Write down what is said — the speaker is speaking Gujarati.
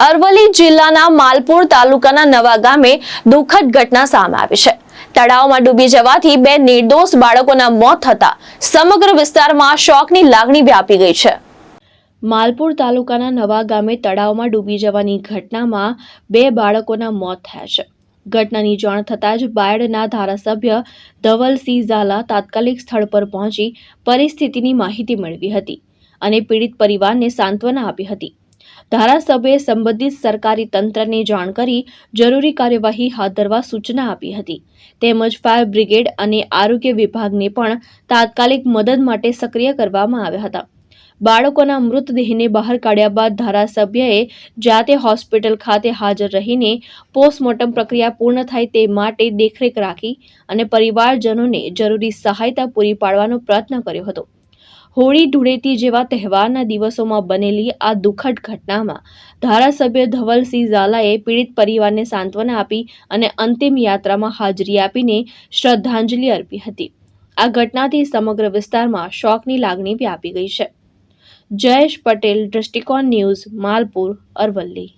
અરવલ્લી જિલ્લાના માલપુર તાલુકાના નવા ગામે દુઃખદ ઘટના સામે આવી છે। તળાવમાં ડૂબી જવાથી બે નિર્દોષ બાળકોના મોત થતા સમગ્ર વિસ્તારમાં શોકની લાગણી વ્યાપી ગઈ છે। માલપુર તાલુકાના નવા ગામે તળાવમાં ડૂબી જવાની ઘટનામાં બે બાળકોના મોત થયા છે। ઘટનાની જાણ થતાં જ બાયડના ધારાસભ્ય ધવલસિંહ ઝાલા તાત્કાલિક સ્થળ પર પહોંચી પરિસ્થિતિની માહિતી મેળવી હતી અને પીડિત પરિવારને સાંત્વના આપી હતી। ધારાસભ્યએ સંબંધિત સરકારી તંત્રને જાણ કરી જરૂરી કાર્યવાહી હાથ ધરવા સૂચના આપી હતી તેમજ ફાયર બ્રિગેડ અને આરોગ્ય વિભાગને પણ તાત્કાલિક મદદ માટે સક્રિય કરવામાં આવ્યા હતા। બાળકોના મૃતદેહને બહાર કાઢ્યા બાદ ધારાસભ્યએ જાતે હોસ્પિટલ ખાતે હાજર રહીને પોસ્ટમોર્ટમ પ્રક્રિયા પૂર્ણ થાય તે માટે દેખરેખ રાખી અને પરિવારજનોને જરૂરી સહાયતા પૂરી પાડવાનો પ્રયત્ન કર્યો હતો। હોળી ધૂળેટી જેવા તહેવારના દિવસોમાં બનેલી આ દુઃખદ ઘટનામાં ધારાસભ્ય ધવલસિંહ ઝાલાએ પીડિત પરિવારને સાંત્વના આપી અને અંતિમ યાત્રામાં હાજરી આપીને શ્રદ્ધાંજલિ અર્પી હતી। આ ઘટનાથી સમગ્ર વિસ્તારમાં શોકની લાગણી વ્યાપી ગઈ છે। જયેશ પટેલ, દ્રષ્ટિકોણ ન્યૂઝ, માલપુર, અરવલ્લી।